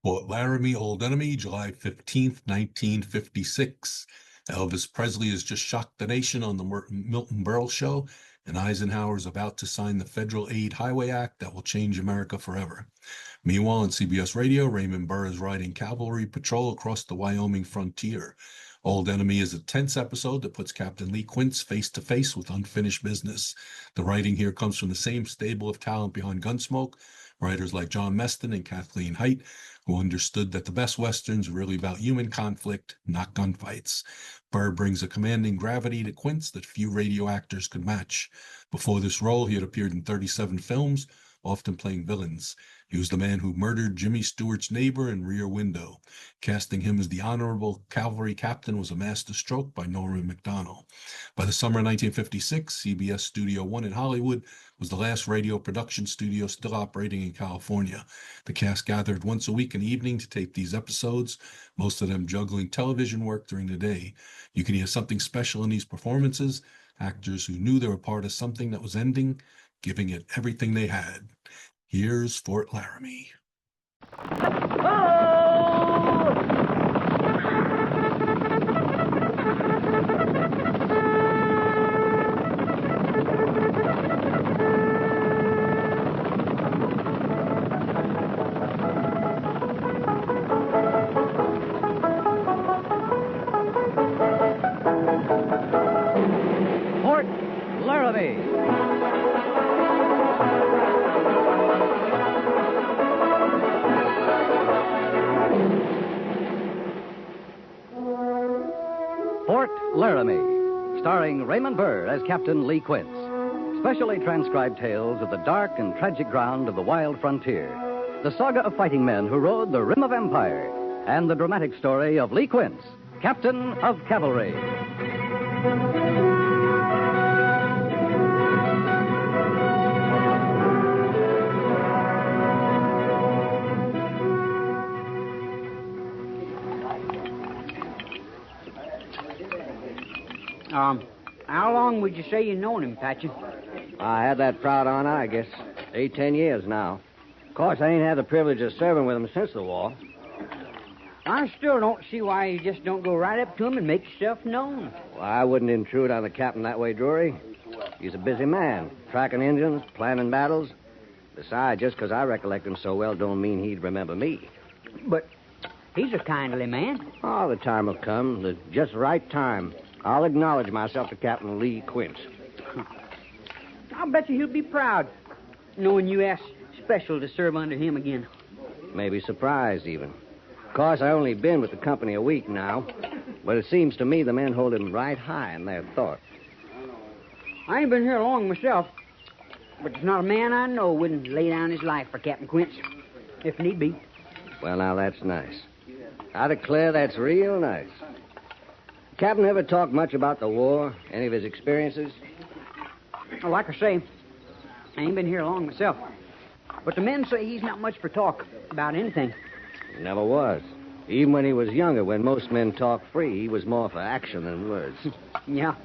Fort Laramie, Old Enemy, July 15th, 1956. Elvis Presley has just shocked the nation on the Milton Berle show, and Eisenhower is about to sign the Federal Aid Highway Act that will change America forever. Meanwhile, on CBS Radio, Raymond Burr is riding cavalry patrol across the Wyoming frontier. Old Enemy is a tense episode that puts Captain Lee Quince face-to-face with unfinished business. The writing here comes from the same stable of talent behind Gunsmoke, writers like John Meston and Kathleen Height, who understood that the best Westerns are really about human conflict, not gunfights. Burr brings a commanding gravity to Quince that few radio actors could match. Before this role, he had appeared in 37 films, often playing villains. He was the man who murdered Jimmy Stewart's neighbor in Rear Window. Casting him as the honorable cavalry captain was a masterstroke by Norman Macdonnell. By the summer of 1956, CBS Studio One in Hollywood was the last radio production studio still operating in California. The cast gathered once a week in the evening to tape these episodes, most of them juggling television work during the day. You can hear something special in these performances, actors who knew they were part of something that was ending, giving it everything they had. Here's Fort Laramie. Fort Laramie. Fort Laramie, starring Raymond Burr as Captain Lee Quince. Specially transcribed tales of the dark and tragic ground of the wild frontier. The saga of fighting men who rode the rim of empire. And the dramatic story of Lee Quince, Captain of Cavalry. How long would you say you known him, Patchen? I had that proud honor, I guess, 10 years now. Of course, I ain't had the privilege of serving with him since the war. I still don't see why you just don't go right up to him and make yourself known. Well, I wouldn't intrude on the captain that way, Drury. He's a busy man, tracking engines, planning battles. Besides, just because I recollect him so well don't mean he'd remember me. But he's a kindly man. Oh, the time will come, the just right time. I'll acknowledge myself to Captain Lee Quince. I'll bet you he'll be proud, knowing you asked special to serve under him again. Maybe surprised, even. Of course, I only been with the company a week now, but it seems to me the men hold him right high in their thought. I ain't been here long myself, but there's not a man I know wouldn't lay down his life for Captain Quince, if need be. Well, now, that's nice. I declare that's real nice. Captain ever talk much about the war? Any of his experiences? Well, like I say, I ain't been here long myself. But the men say he's not much for talk about anything. He never was. Even when he was younger, when most men talk free, he was more for action than words. Yeah.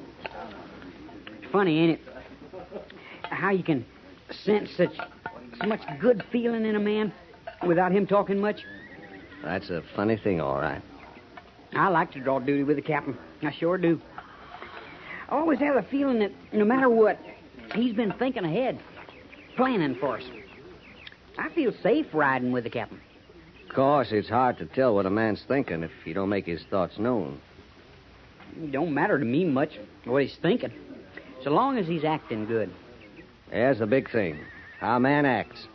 It's funny, ain't it? How you can sense so much good feeling in a man without him talking much. That's a funny thing, all right. I like to draw duty with the captain. I sure do. I always have a feeling that no matter what, he's been thinking ahead, planning for us. I feel safe riding with the captain. Of course, it's hard to tell what a man's thinking if you don't make his thoughts known. It don't matter to me much what he's thinking, so long as he's acting good. There's the big thing, how a man acts.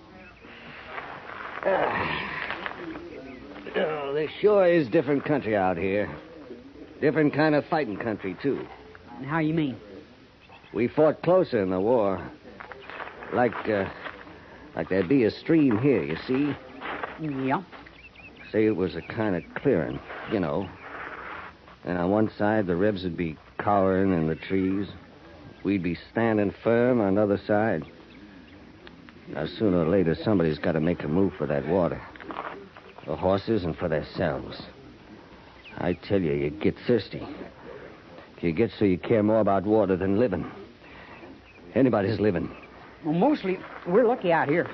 Oh, there sure is different country out here. Different kind of fighting country, too. How you mean? We fought closer in the war. Like there'd be a stream here, you see? Yeah. Say it was a kind of clearing, you know. And on one side, the Rebs would be cowering in the trees. We'd be standing firm on the other side. Now, sooner or later, somebody's got to make a move for that water. For horses and for themselves. I tell you, you get thirsty. You get so you care more about water than living. Anybody's living. Well, mostly, we're lucky out here.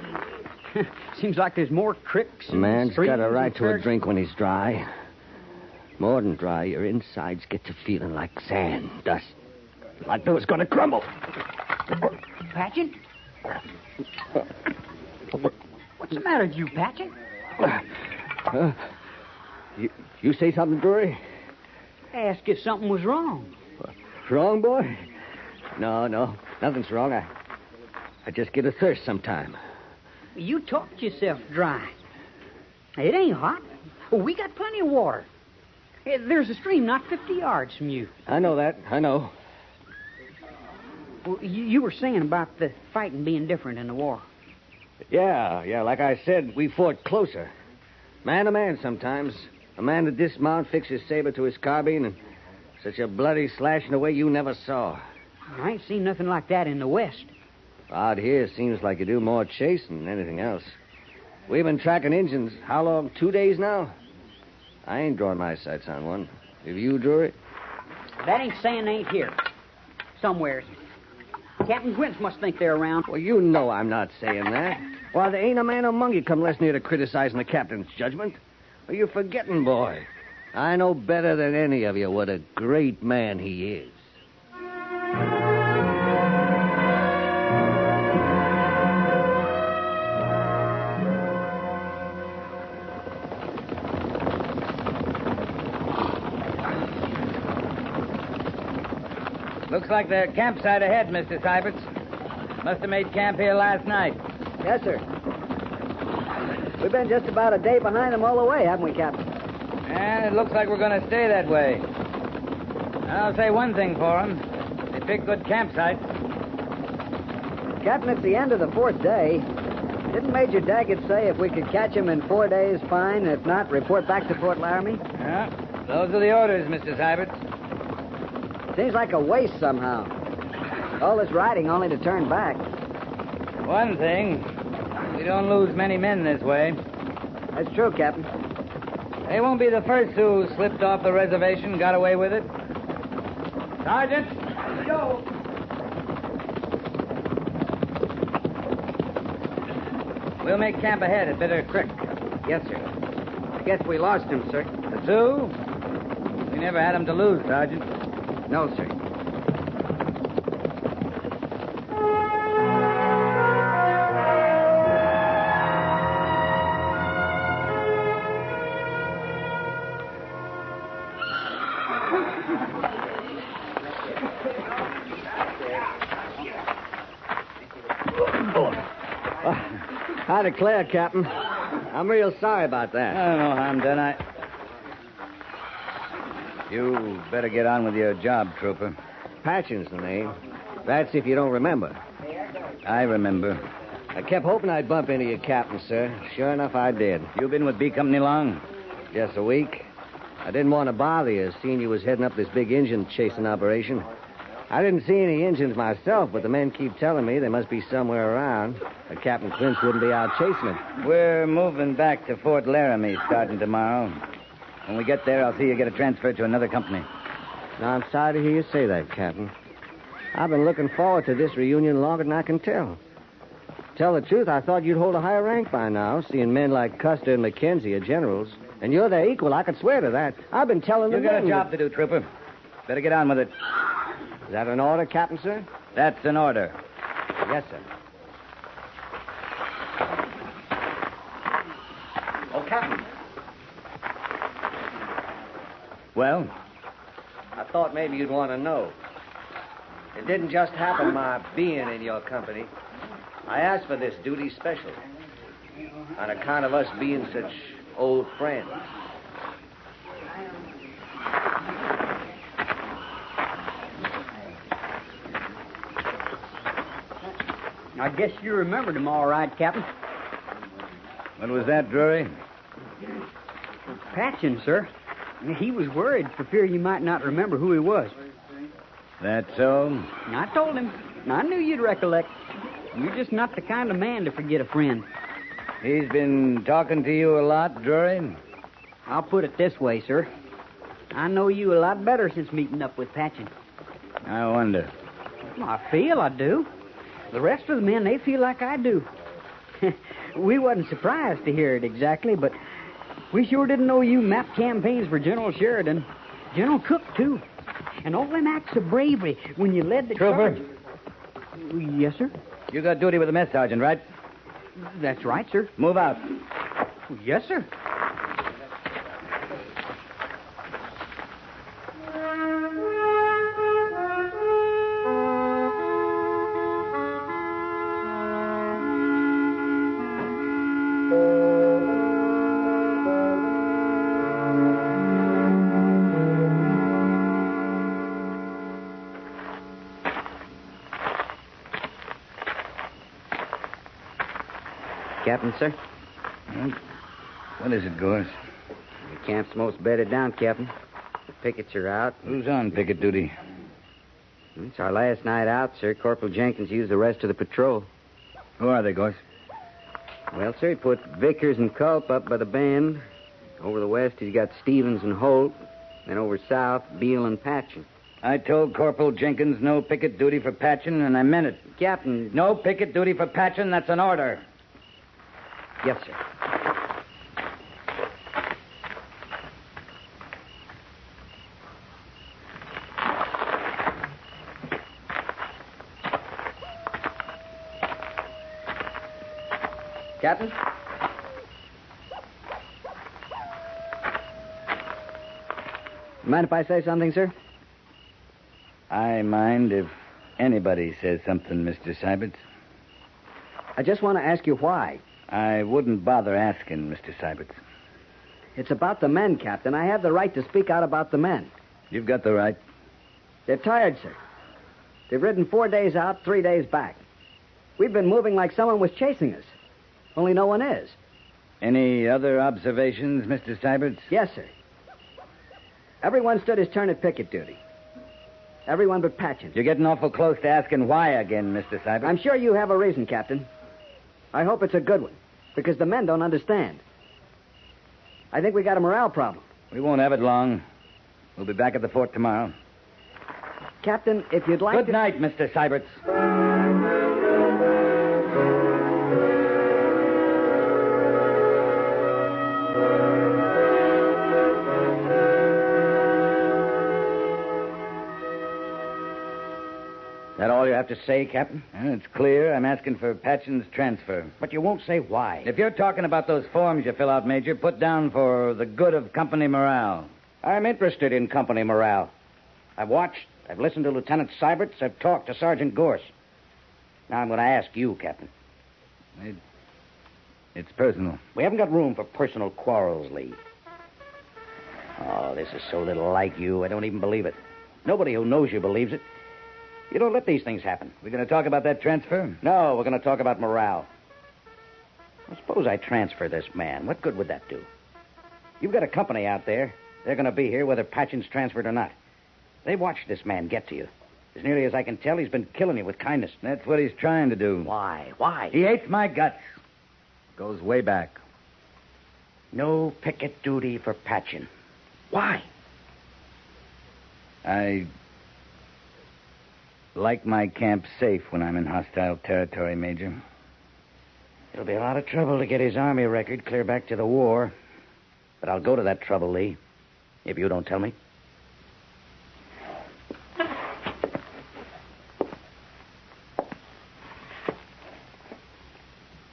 Seems like there's more creeks A and man's streams got a right and to a creeks. drink when he's dry. More than dry, your insides get to feeling like sand, dust. Like they was going to crumble. Patchen? What's the matter with you, Patchen? You say something, Drury? Ask if something was wrong. Wrong, boy? No, nothing's wrong. I just get a thirst sometime. You talked yourself dry. It ain't hot. We got plenty of water. There's a stream not 50 yards from you. I know that. I know. Well, you were saying about the fighting being different in the war. Yeah, like I said, we fought closer. Man to man sometimes. A man to dismount, fix his saber to his carbine, and such a bloody slash in a way you never saw. I ain't seen nothing like that in the West. Out here, seems like you do more chasing than anything else. We've been tracking Injuns, how long, 2 days now? I ain't drawing my sights on one. Have you, Drury? That ain't saying they ain't here. Somewheres. Captain Quince must think they're around. Well, you know I'm not saying that. Why, there ain't a man among you come less near to criticizing the captain's judgment. Are you forgetting, boy? I know better than any of you what a great man he is. Looks like the campsite ahead, Mr. Seiberts. Must have made camp here last night. Yes, sir. We've been just about a day behind them all the way, haven't we, Captain? And it looks like we're going to stay that way. I'll say one thing for them. They pick good campsites. Captain, it's the end of the fourth day. Didn't Major Daggett say if we could catch him in 4 days, fine. If not, report back to Fort Laramie? Yeah, those are the orders, Mr. Seiberts. Seems like a waste somehow. All this riding only to turn back. One thing, we don't lose many men this way. That's true, Captain. They won't be the first who slipped off the reservation, got away with it. Sergeant! Go! We'll make camp ahead at Bitter Creek. Yes, sir. I guess we lost him, sir. The Sioux? We never had them to lose, Sergeant. No, sir. I declare, Captain, I'm real sorry about that. I don't know harm done. You better get on with your job, Trooper. Patchen's the name. That's if you don't remember. I remember. I kept hoping I'd bump into you, Captain, sir. Sure enough, I did. You been with B Company long? Just a week. I didn't want to bother you, seeing you was heading up this big Injun chasing operation. I didn't see any Injuns myself, but the men keep telling me they must be somewhere around. Captain Quince wouldn't be out chasing it. We're moving back to Fort Laramie starting tomorrow. When we get there, I'll see you get a transfer to another company. Now, I'm sorry to hear you say that, Captain. I've been looking forward to this reunion longer than I can tell. Tell the truth, I thought you'd hold a higher rank by now, seeing men like Custer and Mackenzie are generals. And you're their equal, I could swear to that. I've been telling them... You got a job to do, Trooper. Better get on with it. Is that an order, Captain, sir? That's an order. Yes, sir. Oh, Captain. Well? I thought maybe you'd want to know. It didn't just happen my being in your company. I asked for this duty special. On account of us being such old friends. I guess you remembered him all right, Captain. What was that, Drury? Patchen, sir. He was worried for fear you might not remember who he was. That so? I told him. I knew you'd recollect. You're just not the kind of man to forget a friend. He's been talking to you a lot, Drury? I'll put it this way, sir. I know you a lot better since meeting up with Patchen. I wonder. Well, I feel I do. The rest of the men, they feel like I do. We wasn't surprised to hear it exactly, but we sure didn't know you mapped campaigns for General Sheridan. General Cook, too. And all them acts of bravery when you led the Trooper? charge. Yes, sir. You got duty with the mess sergeant, right? That's right, sir. Move out. Yes, sir. Captain, sir. What is it, Gorce? The camp's most bedded down, Captain. The pickets are out. Who's on picket duty? It's our last night out, sir. Corporal Jenkins used the rest of the patrol. Who are they, Gorce? Well, sir, he put Vickers and Culp up by the bend. Over the west, he's got Stevens and Holt. Then over south, Beale and Patchen. I told Corporal Jenkins no picket duty for Patchen, and I meant it. Captain. No picket duty for Patchen, that's an order. Yes, sir. Captain? Mind if I say something, sir? I mind if anybody says something, Mr. Seiberts. I just want to ask you why. I wouldn't bother asking, Mr. Seiberts. It's about the men, Captain. I have the right to speak out about the men. You've got the right. They're tired, sir. They've ridden 4 days out, 3 days back. We've been moving like someone was chasing us. Only no one is. Any other observations, Mr. Seiberts? Yes, sir. Everyone stood his turn at picket duty. Everyone but Patchen. You're getting awful close to asking why again, Mr. Seiberts. I'm sure you have a reason, Captain. I hope it's a good one, because the men don't understand. I think we got a morale problem. We won't have it long. We'll be back at the fort tomorrow. Captain, if you'd like Good to... night, Mr. Seiberts. That all you have to say, Captain? It's clear. I'm asking for Patchen's transfer. But you won't say why. If you're talking about those forms you fill out, Major, put down for the good of company morale. I'm interested in company morale. I've watched, I've listened to Lieutenant Seiberts, I've talked to Sergeant Gorce. Now I'm going to ask you, Captain. It's personal. We haven't got room for personal quarrels, Lee. Oh, this is so little like you, I don't even believe it. Nobody who knows you believes it. You don't let these things happen. We're going to talk about that transfer? No, we're going to talk about morale. Well, suppose I transfer this man. What good would that do? You've got a company out there. They're going to be here whether Patchen's transferred or not. They watched this man get to you. As nearly as I can tell, he's been killing you with kindness. That's what he's trying to do. Why? Why? He hates my guts. Goes way back. No picket duty for Patchen. Why? I like my camp safe when I'm in hostile territory, Major. It'll be a lot of trouble to get his army record clear back to the war. But I'll go to that trouble, Lee, if you don't tell me.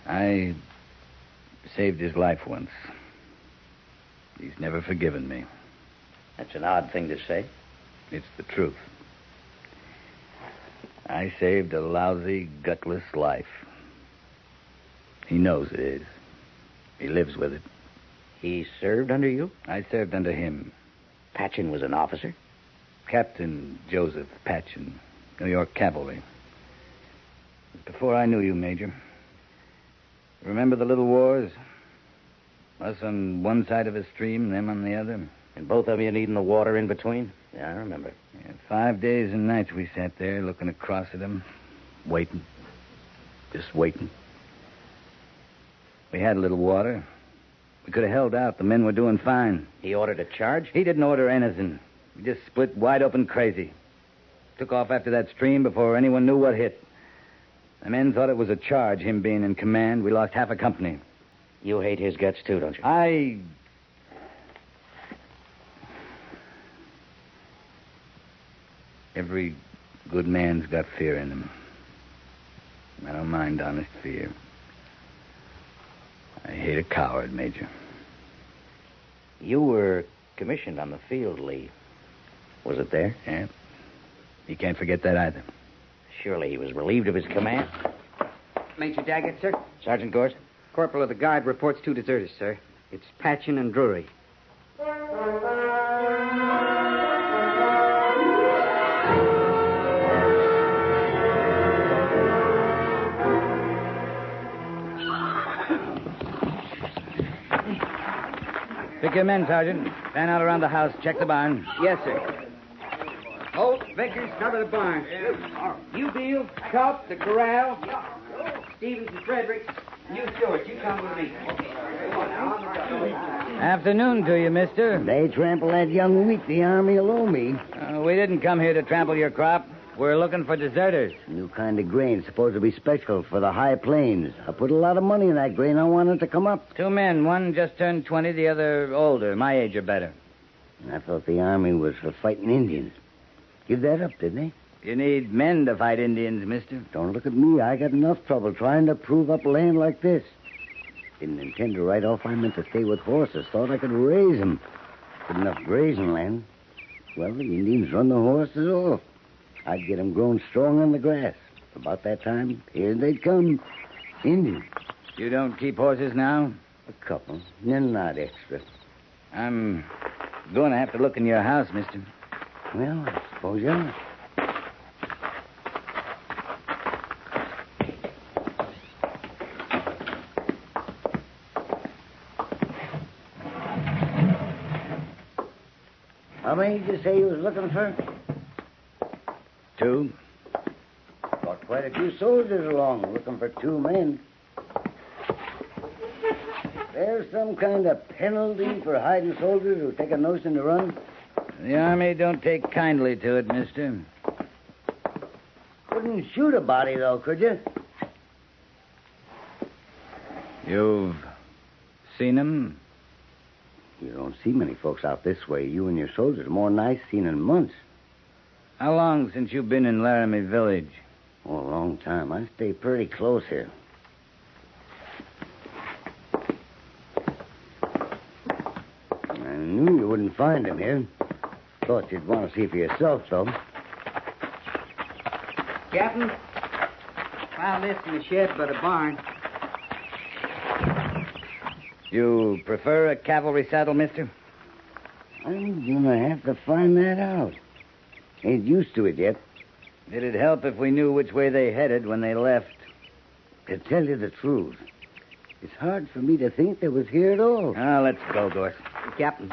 I saved his life once. He's never forgiven me. That's an odd thing to say. It's the truth. I saved a lousy, gutless life. He knows it is. He lives with it. He served under you? I served under him. Patchen was an officer? Captain Joseph Patchen, New York Cavalry. Before I knew you, Major. Remember the little wars? Us on one side of a stream, them on the other. And both of you needing the water in between? Yeah, I remember. 5 days and nights we sat there looking across at them, waiting. Just waiting. We had a little water. We could have held out. The men were doing fine. He ordered a charge? He didn't order anything. We just split wide open crazy. Took off after that stream before anyone knew what hit. The men thought it was a charge, him being in command. We lost half a company. You hate his guts, too, don't you? Every good man's got fear in him. I don't mind honest fear. I hate a coward, Major. You were commissioned on the field, Lee. Was it there? Yeah. You can't forget that either. Surely he was relieved of his command. Major Daggett, sir. Sergeant Gorce? Corporal of the Guard reports 2 deserters, sir. It's Patchen and Drury. Pick your men, Sergeant. Fan out around the house. Check the barn. Yes, sir. Holt, Vickers, cover the barn. You, Beal, Culp, the corral. Stevens and Fredericks. You, Stewart, you come with me. Afternoon to you, mister. They trample that young wheat the army will owe me. We didn't come here to trample your crop. We're looking for deserters. New kind of grain supposed to be special for the high plains. I put a lot of money in that grain. I want it to come up. 2 men. One just turned 20, the other older. My age or better. I thought the army was for fighting Indians. Give that up, didn't they? You need men to fight Indians, mister. Don't look at me. I got enough trouble trying to prove up land like this. Didn't intend to ride off. I meant to stay with horses. Thought I could raise them. Good enough grazing land. Well, the Indians run the horses off. I'd get them grown strong on the grass. About that time, here they'd come. Indians. You don't keep horses now? A couple. They're not extra. I'm going to have to look in your house, mister. Well, I suppose you are. How many did you say you was looking for? 2. Brought quite a few soldiers along, looking for 2 men. There's some kind of penalty for hiding soldiers who take a notion to run? The army don't take kindly to it, mister. Couldn't shoot a body, though, could you? You've seen him? You don't see many folks out this way. You and your soldiers are more than I've seen in months. How long since you've been in Laramie Village? Oh, a long time. I stay pretty close here. I knew you wouldn't find him here. Thought you'd want to see for yourself, though. Captain, found this in the shed by the barn. You prefer a cavalry saddle, mister? I'm gonna have to find that out. Ain't used to it yet. It'd help if we knew which way they headed when they left. To tell you the truth, it's hard for me to think they was here at all. Let's go, Gorce. Captain.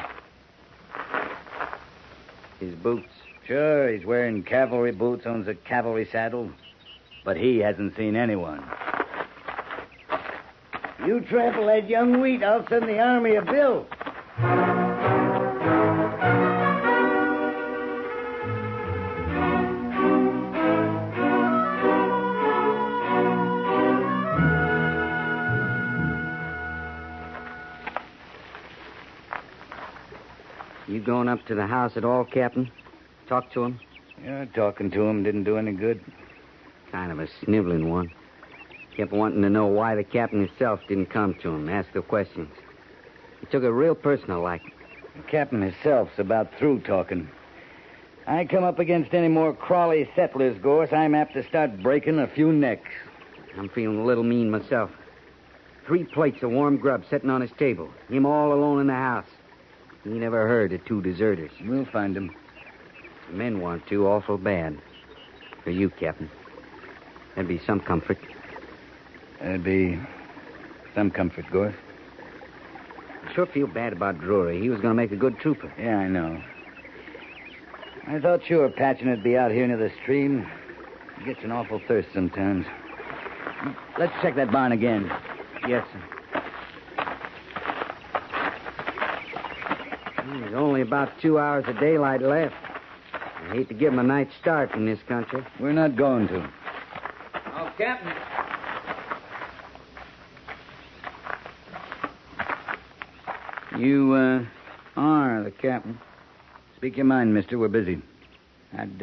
His boots. Sure, he's wearing cavalry boots, owns a cavalry saddle. But he hasn't seen anyone. You trample that young wheat, I'll send the army a bill. You going up to the house at all, Captain? Talk to him? Yeah, talking to him didn't do any good. Kind of a sniveling one. Kept wanting to know why the captain himself didn't come to him, ask the questions. He took it real personal like. The captain himself's about through talking. I come up against any more crawly settlers, Gorce, I'm apt to start breaking a few necks. I'm feeling a little mean myself. 3 plates of warm grub sitting on his table. Him all alone in the house. He never heard of 2 deserters. We'll find them. The men want to awful bad. For you, Captain. That'd be some comfort. That'd be some comfort, Gorce. I sure feel bad about Drury. He was going to make a good trooper. Yeah, I know. I thought sure Patchen would be out here near the stream. He gets an awful thirst sometimes. Let's check that barn again. Yes, sir. There's only about 2 hours of daylight left. I hate to give him a night's start in this country. We're not going to. Captain. You, are the captain. Speak your mind, mister. We're busy. I'd,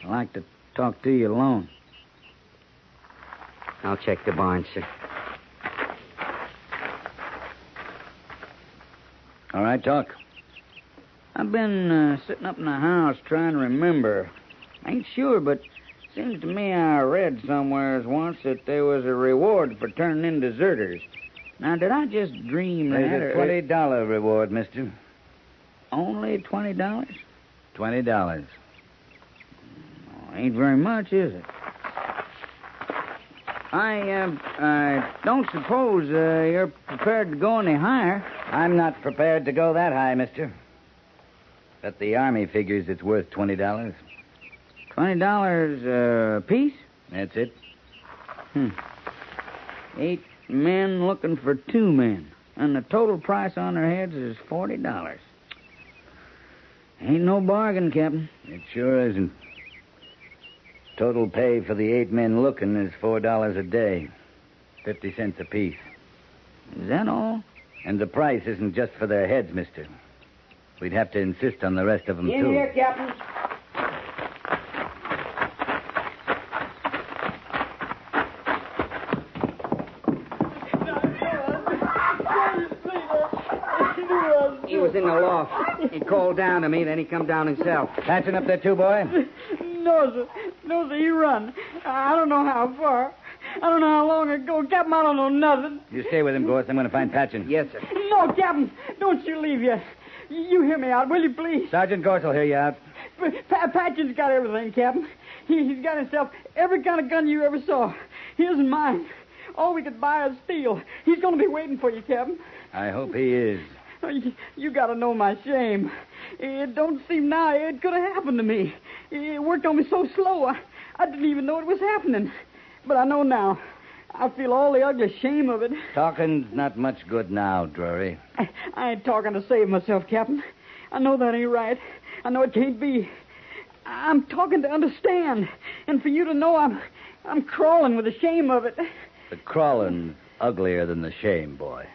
like to talk to you alone. I'll check the barn, sir. All right, talk. I've been sitting up in the house trying to remember. Ain't sure, but seems to me I read somewheres once that there was a reward for turning in deserters. Now, did I just dream that? There's a $20 reward, mister. Only $20? $20. Ain't very much, is it? I don't suppose you're prepared to go any higher. I'm not prepared to go that high, mister. But the Army figures it's worth $20. $20 a piece? That's it. 8 men looking for 2 men. And the total price on their heads is $40. Ain't no bargain, Captain. It sure isn't. Total pay for the 8 men looking is $4 a day. 50 cents apiece. Is that all? And the price isn't just for their heads, mister. We'd have to insist on the rest of them, In too. here, Captain. He was in the loft. He called down to me, then he come down himself. Patching up there, too, boy? No, sir. No, sir. He run. I don't know how far. I don't know how long ago. Captain, I don't know nothing. You stay with him, Gorce. I'm going to find Patchen. Yes, sir. No, Captain. Don't you leave yet. You hear me out, will you, please? Sergeant Gorce will hear you out. Patchen's got everything, Captain. He's got himself every kind of gun you ever saw. His and mine. All we could buy is steel. He's going to be waiting for you, Captain. I hope he is. You got to know my shame. It don't seem now it could have happened to me. It worked on me so slow, I didn't even know it was happening. But I know now. I feel all the ugly shame of it. Talking's not much good now, Drury. I ain't talking to save myself, Captain. I know that ain't right. I know it can't be. I'm talking to understand. And for you to know I'm crawling with the shame of it. The crawling's uglier than the shame, boy.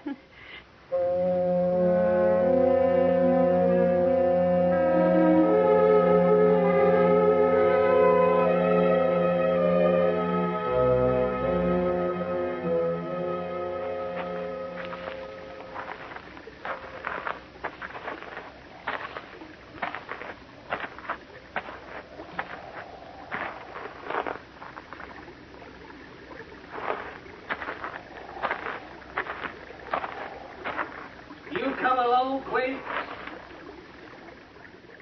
Come alone, Quince?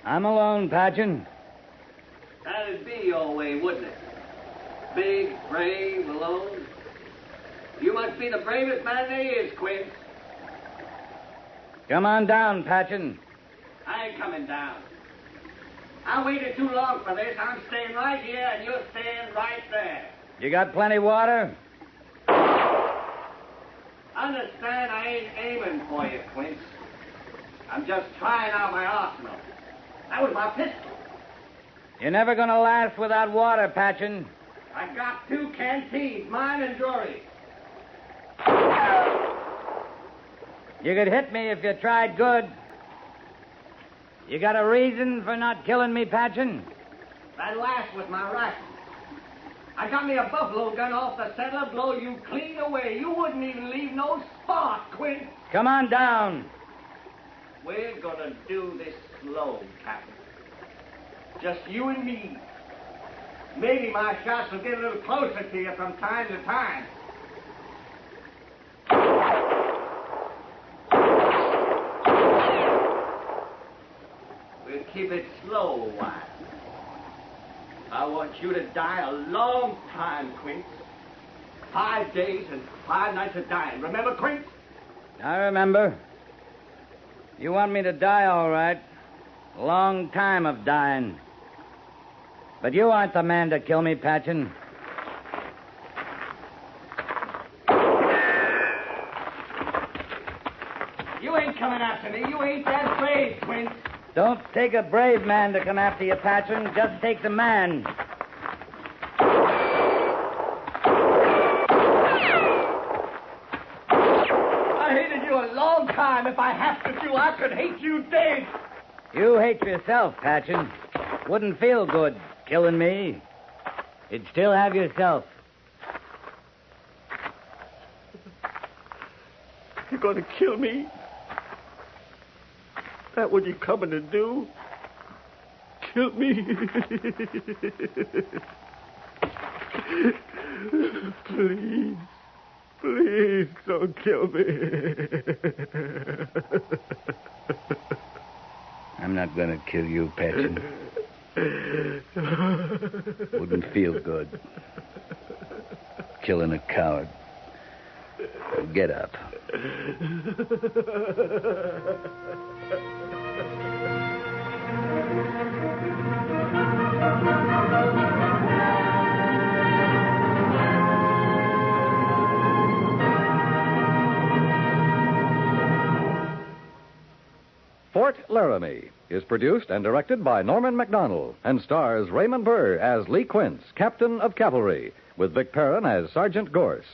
I'm alone, Patchen. That'd be your way, wouldn't it? Big, brave, alone. You must be the bravest man there is, Quince. Come on down, Patchen. I ain't coming down. I waited too long for this. I'm staying right here, and you're staying right there. You got plenty water? Understand, I ain't aiming for you, Quince. I'm just trying out my arsenal. That was my pistol. You're never going to last without water, Patchen. I got 2 canteens, mine and Drury's. You could hit me if you tried good. You got a reason for not killing me, Patchen? That last was my rifle. I got me a buffalo gun off the settler, blow you clean away. You wouldn't even leave no spot, Quint. Come on down. We're gonna do this slow, Captain. Just you and me. Maybe my shots will get a little closer to you from time to time. We'll keep it slow a while. I want you to die a long time, Quint. 5 days and 5 nights of dying. Remember, Quint? I remember. You want me to die, all right. A long time of dying. But you aren't the man to kill me, Patchen. You ain't coming after me. You ain't that brave, Quint. Don't take a brave man to come after you, Patchen. Just take the man. a long time. If I have to do, I could hate you dead. You hate yourself, Patchen. Wouldn't feel good killing me. You'd still have yourself. You're going to kill me? That what you coming to do? Kill me? Please. Please don't kill me. I'm not going to kill you, Patchen. Wouldn't feel good. Killing a coward. Get up. Fort Laramie is produced and directed by Norman Macdonnell and stars Raymond Burr as Lee Quince, Captain of Cavalry, with Vic Perrin as Sergeant Gorce.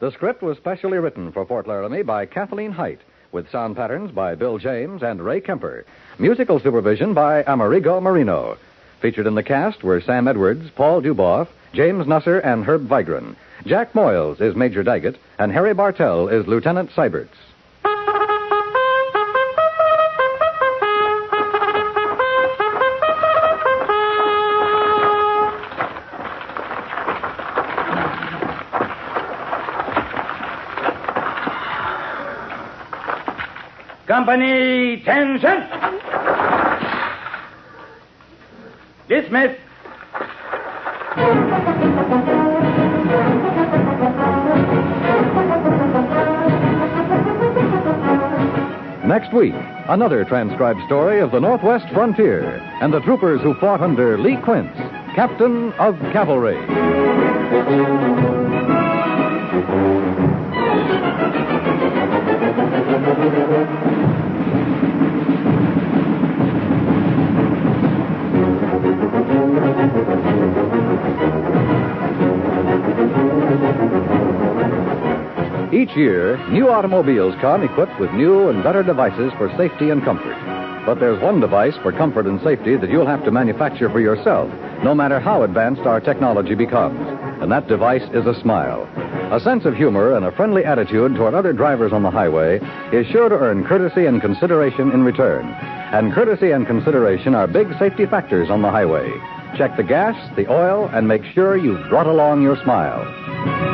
The script was specially written for Fort Laramie by Kathleen Height, with sound patterns by Bill James and Ray Kemper. Musical supervision by Amerigo Marino. Featured in the cast were Sam Edwards, Paul Duboff, James Nusser, and Herb Vigran. Jack Moyles is Major Daggett, and Harry Bartell is Lieutenant Seiberts. Company, attention! Dismiss. Next week, another transcribed story of the Northwest frontier and the troopers who fought under Lee Quince, Captain of Cavalry. Each year, new automobiles come equipped with new and better devices for safety and comfort. But there's one device for comfort and safety that you'll have to manufacture for yourself, no matter how advanced our technology becomes. And that device is a smile. A sense of humor and a friendly attitude toward other drivers on the highway is sure to earn courtesy and consideration in return. And courtesy and consideration are big safety factors on the highway. Check the gas, the oil, and make sure you've brought along your smile.